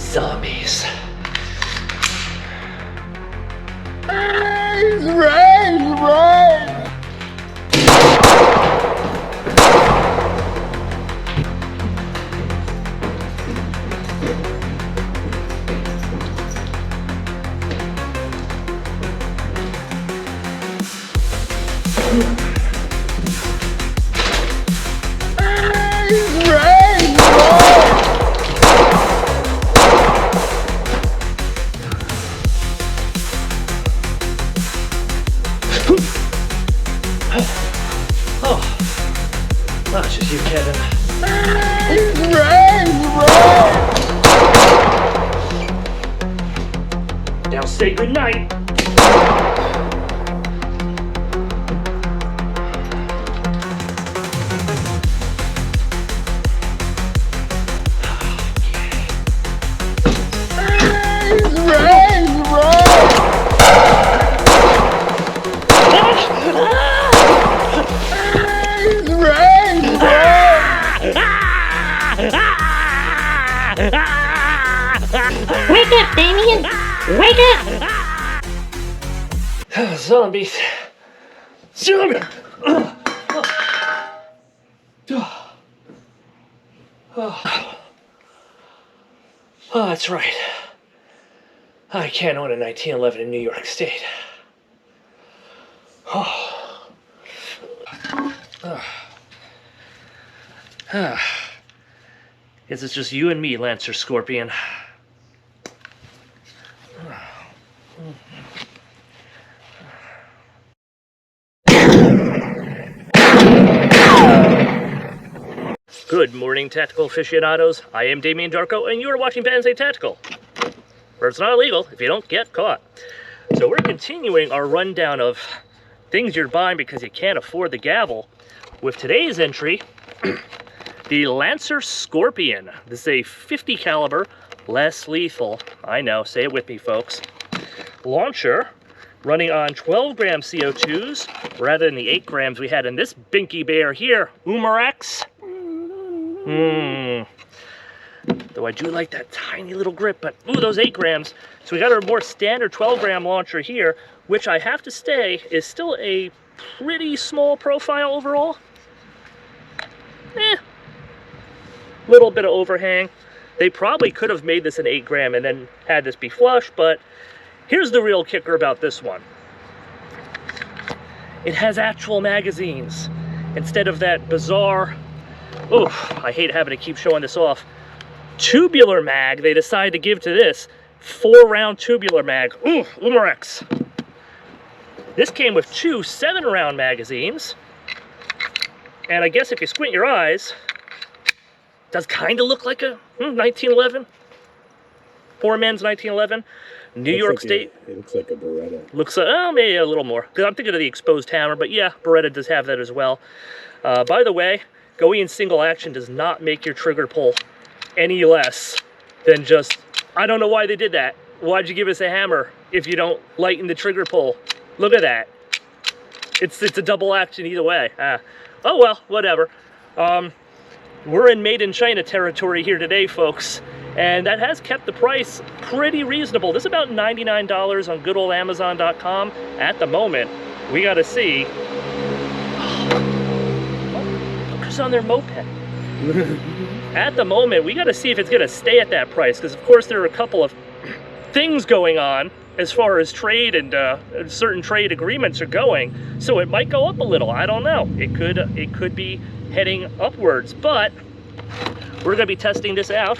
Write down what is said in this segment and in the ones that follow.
Zombies. Oh, it's just you, Kevin. Now say goodnight. Wake up, Damien! Wake up! Zombies. Zombie. Oh, that's right. I can't own a 1911 in New York State. Guess it's just you and me, Lancer Scorpion. Good morning, tactical aficionados. I am Damien Darko, and you are watching Banzai Tactical, where it's not illegal if you don't get caught. So we're continuing our rundown of things you're buying because you can't afford the gavel. With today's entry, the Lancer Scorpion. This is a 50 caliber, less lethal. I know, say it with me, folks. Launcher, running on 12 gram CO2s, rather than the 8 grams we had in this binky bear here, Umarex. Though I do like that tiny little grip, but ooh, those 8 grams. So we got our more standard 12 gram launcher here, which I have to say is still a pretty small profile overall. Little bit of overhang. They probably could have made this an 8 gram and then had this be flush, but here's the real kicker about this one. It has actual magazines instead of that bizarre, I hate having to keep showing this off, tubular mag they decided to give to this. 4-round tubular mag. Umarex. This came with 2 7-round magazines. And I guess if you squint your eyes, it does kind of look like a 1911. Poor man's 1911. New York State. It looks like a Beretta. Looks like, oh, maybe a little more. Because I'm thinking of the exposed hammer, but yeah, Beretta does have that as well. By the way, going in single action does not make your trigger pull any less than just, I don't know why they did that. Why'd you give us a hammer if you don't lighten the trigger pull? Look at that. It's a double action either way. Oh well, whatever. We're in made in China territory here today, folks. And that has kept the price pretty reasonable. This is about $99 on good old Amazon.com at the moment. We gotta see. Look who's on their moped. At the moment, we gotta see if it's gonna stay at that price, because of course there are a couple of things going on as far as trade and certain trade agreements are going. So it might go up a little, I don't know. It could be heading upwards, but we're gonna be testing this out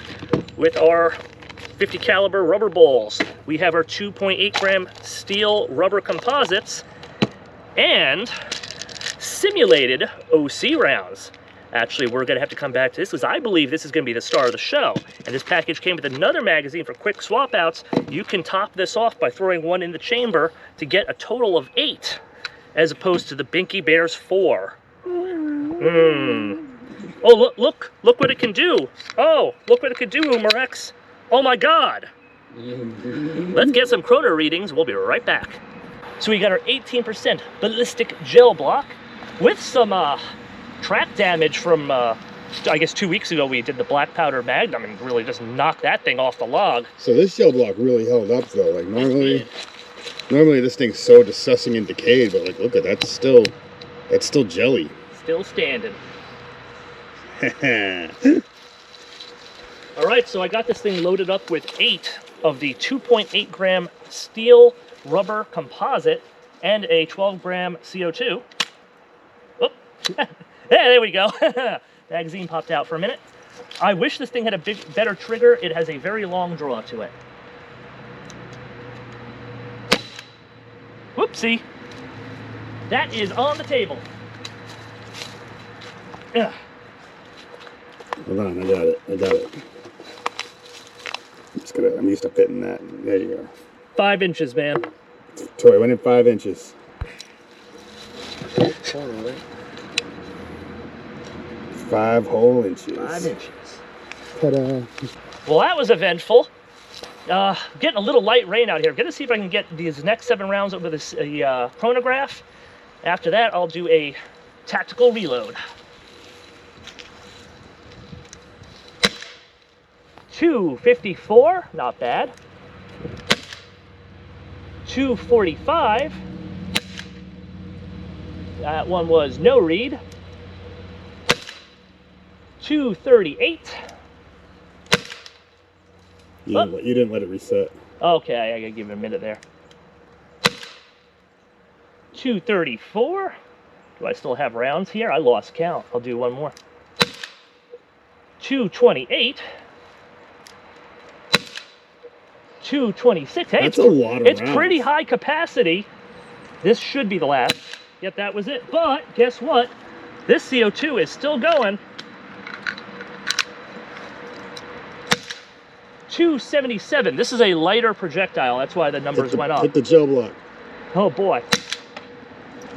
with our 50 caliber rubber balls. We have our 2.8 gram steel rubber composites and simulated OC rounds. Actually, we're gonna have to come back to this because I believe this is gonna be the star of the show. And this package came with another magazine for quick swap outs. You can top this off by throwing one in the chamber to get a total of 8, as opposed to the Binky Bear's 4. Oh, look what it can do. Oh, look what it can do, Umarex. Oh my God. Let's get some chrono readings. We'll be right back. So we got our 18% ballistic gel block with some track damage from I guess 2 weeks ago we did the black powder magnum and really just knocked that thing off the log. So this gel block really held up though. Like normally this thing's so disgusting and decayed, but like look at that, that's still jelly. Still standing. All right, so I got this thing loaded up with 8 of the 2.8 gram steel rubber composite and a 12 gram CO2. Oh, yeah, there we go. Magazine popped out for a minute. I wish this thing had a better trigger. It has a very long draw to it. Whoopsie. That is on the table. Ugh. Hold on, I got it. I'm used to fitting that. There you go. 5 inches, man. Toy went in 5 inches. 5 whole inches. 5 inches. Ta-da. Well, that was eventful. Getting a little light rain out here. Gonna see if I can get these next 7 rounds over this chronograph. After that, I'll do a tactical reload. 254, not bad. 245. That one was no read. 238. You didn't let it reset. Okay, I gotta give it a minute there. 234. Do I still have rounds here? I lost count. I'll do one more. 228. 226. Hey, that's a lot of it's rounds. Pretty high capacity. This should be the last. Yep, that was it. But guess what? This CO2 is still going. 277. This is a lighter projectile. That's why the numbers went up. Hit the gel block. Oh boy.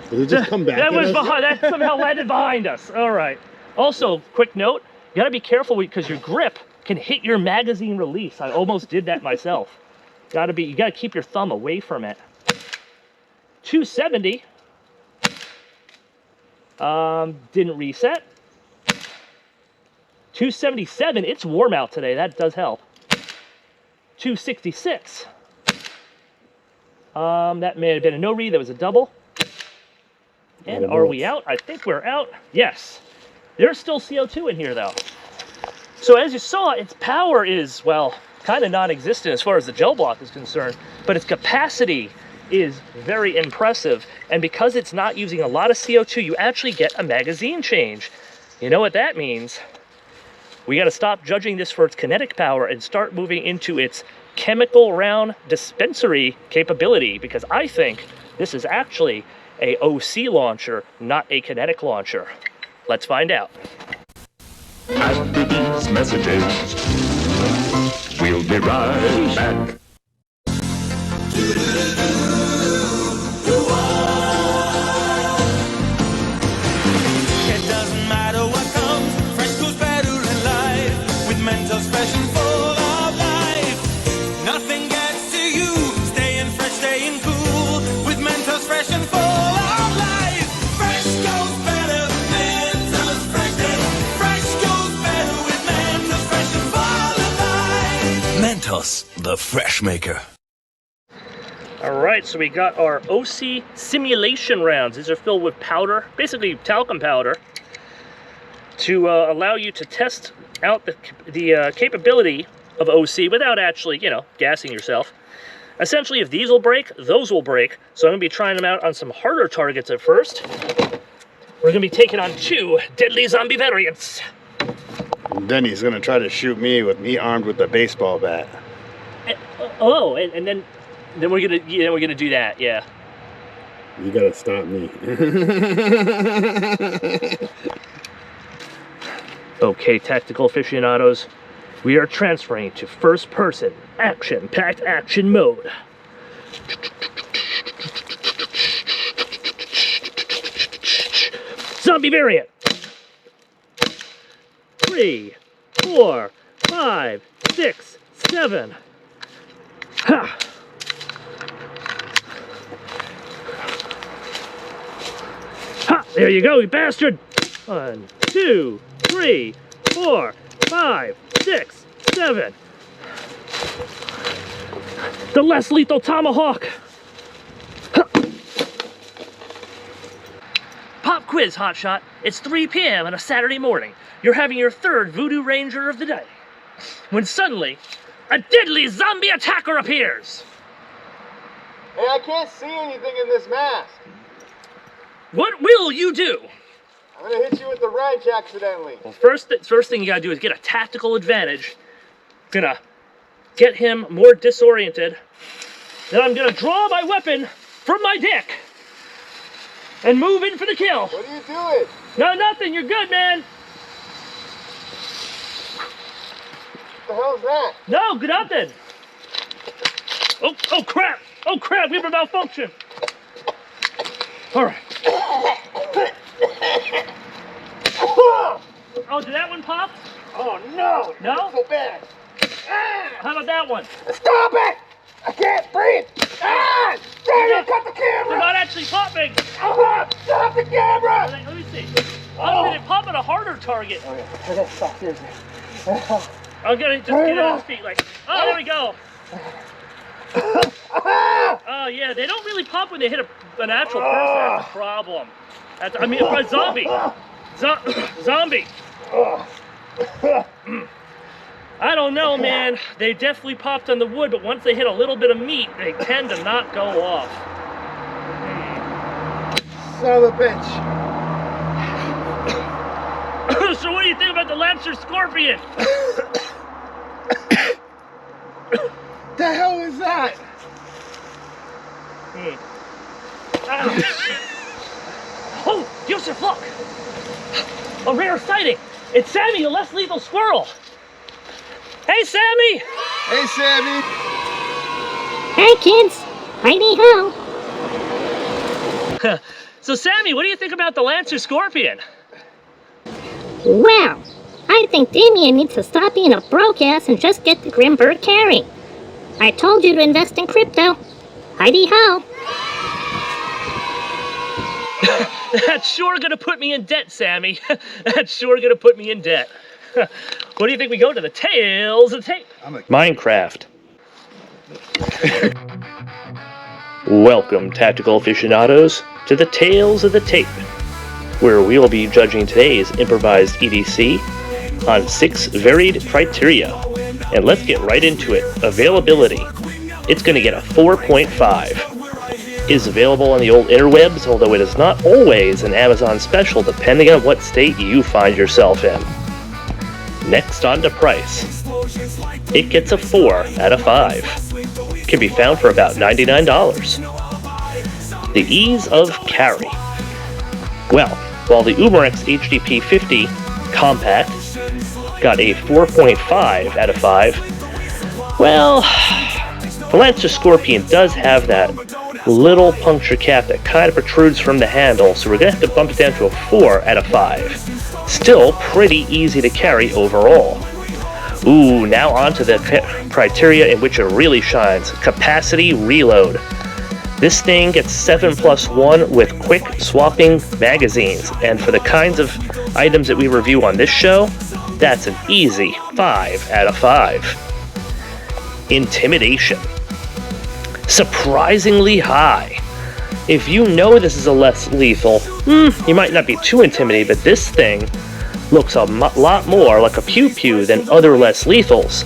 Did it just come back? That was behind. That somehow landed behind us. All right. Also, quick note: you got to be careful because your grip can hit your magazine release. I almost did that myself. You got to keep your thumb away from it. 270. Didn't reset. 277. It's warm out today. That does help. 266. That may have been a no read. That was a double. And are we out? I think we're out. Yes. There's still CO2 in here, though. So as you saw, its power is, well, kind of non-existent as far as the gel block is concerned, but its capacity is very impressive. And because it's not using a lot of CO2, you actually get a magazine change. You know what that means? We got to stop judging this for its kinetic power and start moving into its chemical round dispensary capability, because I think this is actually a OC launcher, not a kinetic launcher. Let's find out. After these messages, we'll be right back. It doesn't matter what comes, fresh goes better in life. With Mentos fresh and full of life, nothing gets to you. Staying fresh, staying cool. With Mentos fresh and full of life, fresh goes better. Mentos fresh, fresh goes better with Mentos fresh and full of life. Mentos, the fresh maker. All right, so we got our OC simulation rounds. These are filled with powder, basically talcum powder, to allow you to test out the capability of OC without actually, gassing yourself. Essentially, if these will break, those will break. So I'm going to be trying them out on some harder targets at first. We're going to be taking on 2 deadly zombie variants. And then he's gonna try to shoot me with me armed with a baseball bat. And then we're gonna do that, yeah. You gotta stop me. Okay, tactical aficionados, we are transferring to first-person, action-packed action mode. Zombie variant. 3, 4, 5, 6, 7. Ha! Ha! There you go, you bastard! 1, 2, 3, 4, 5, 6, 7. The less lethal tomahawk. Pop quiz, hotshot. It's 3 p.m. on a Saturday morning. You're having your third Voodoo Ranger of the day. When suddenly, a deadly zombie attacker appears. Hey, I can't see anything in this mask. What will you do? I'm gonna hit you with the wrench accidentally. Well, first thing you gotta do is get a tactical advantage. Gonna get him more disoriented. Then I'm gonna draw my weapon from my dick and move in for the kill. What are you doing? No, nothing. You're good, man. What the hell's that? No, good nothing. Oh crap. Oh crap, we have a malfunction. All right. Oh, did that one pop? Oh no! No? So bad. How about that one? Stop it! I can't breathe! Ah! Damn it! Cut the They're camera! not actually popping. Stop the camera! Let me see. Oh, did it pop at a harder target? Okay, I gotta stop, seriously. I'm gonna just get it on his feet, like, oh, there we go. Oh, yeah, they don't really pop when they hit an actual person. That's a problem. I mean, a zombie. Zombie. I don't know, man. They definitely popped on the wood, but once they hit a little bit of meat, they tend to not go off. Son of a bitch. So what do you think about the Lancer Scorpion? The hell is that? Oh, Yusuf, look! A rare sighting. It's Sammy, the less lethal squirrel. Hey, Sammy! Hey, Sammy. Hey, kids. Heidi ho. So, Sammy, what do you think about the Lancer Scorpion? Well, I think Damien needs to stop being a broke ass and just get the Grimbird carry. I told you to invest in crypto. Heidi ho. That's sure gonna put me in debt, Sammy. That's sure gonna put me in debt. What do you think we go to the Tales of the Tape? Minecraft. Welcome, tactical aficionados, to the Tales of the Tape, where we will be judging today's improvised EDC on 6 varied criteria. And let's get right into it. Availability. It's going to get a 4.5. Is available on the old interwebs, although it is not always an Amazon special depending on what state you find yourself in. Next on to price. It gets a 4 out of 5. Can be found for about $99. The ease of carry. Well, while the Umarex HDP 50 Compact got a 4.5 out of 5, well, the Lancer Scorpion does have that little puncture cap that kind of protrudes from the handle, so we're going to have to bump it down to a 4 out of 5. Still pretty easy to carry overall. Ooh, now on to the criteria in which it really shines. Capacity reload. This thing gets 7+1 with quick swapping magazines, and for the kinds of items that we review on this show, that's an easy 5 out of 5. Intimidation. Surprisingly high. If you know this is a less lethal, you might not be too intimidated, but this thing looks a lot more like a pew-pew than other less lethals.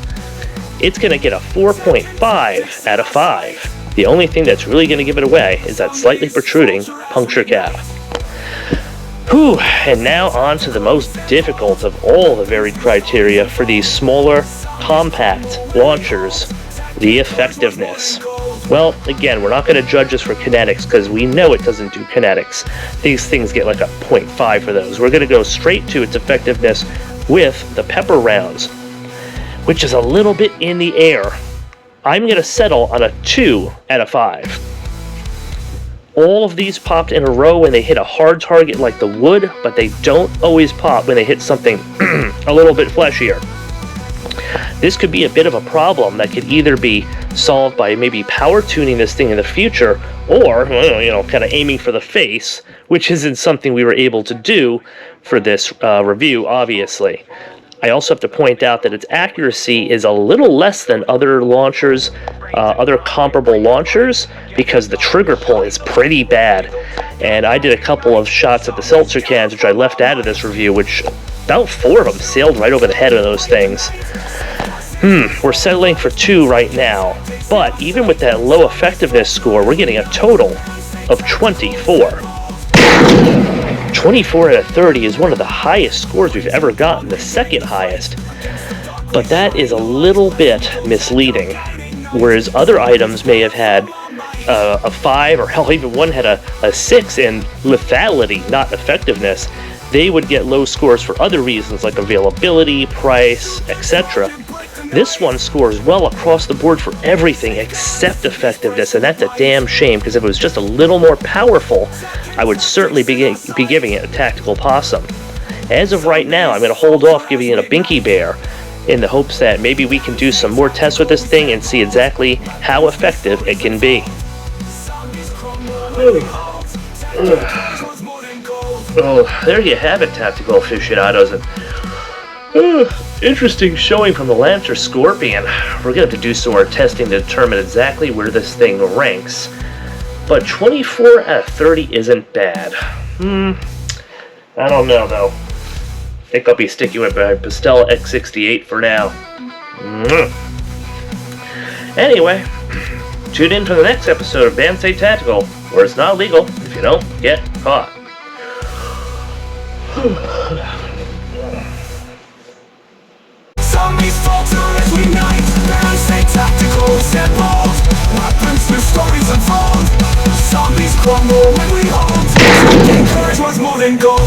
It's going to get a 4.5 out of 5. The only thing that's really going to give it away is that slightly protruding puncture cap. Whew, and now on to the most difficult of all the varied criteria for these smaller, compact launchers, the effectiveness. Well, again, we're not going to judge this for kinetics because we know it doesn't do kinetics. These things get like a 0.5 for those. We're going to go straight to its effectiveness with the pepper rounds, which is a little bit in the air. I'm going to settle on a 2 out of 5. All of these popped in a row when they hit a hard target like the wood, but they don't always pop when they hit something a little bit fleshier. This could be a bit of a problem that could either be solved by maybe power tuning this thing in the future, or, kind of aiming for the face, which isn't something we were able to do for this review, obviously. I also have to point out that its accuracy is a little less than other launchers, other comparable launchers, because the trigger pull is pretty bad. And I did a couple of shots at the seltzer cans, which I left out of this review, which about 4 of them sailed right over the head of those things. We're settling for 2 right now, but even with that low effectiveness score, we're getting a total of 24. 24 out of 30 is one of the highest scores we've ever gotten, the second highest. But that is a little bit misleading. Whereas other items may have had a 5, or hell, even one had a 6 in lethality, not effectiveness, they would get low scores for other reasons like availability, price, etc. This one scores well across the board for everything except effectiveness, and that's a damn shame, because if it was just a little more powerful, I would certainly be giving it a tactical possum. As of right now, I'm going to hold off giving it a binky bear in the hopes that maybe we can do some more tests with this thing and see exactly how effective it can be. Oh, there you have it, tactical aficionados. Interesting showing from the Lancer Scorpion. We're going to have to do some more testing to determine exactly where this thing ranks. But 24 out of 30 isn't bad. I don't know, though. I think I'll be sticking with my Pastel X68 for now. Anyway, tune in for the next episode of Bandsay Tactical, where it's not legal if you don't get caught. Zombies falter every night. Bandsay Tactical set bold. Weapons with stories unfold. Zombies crumble when we hold. Courage was more than gold.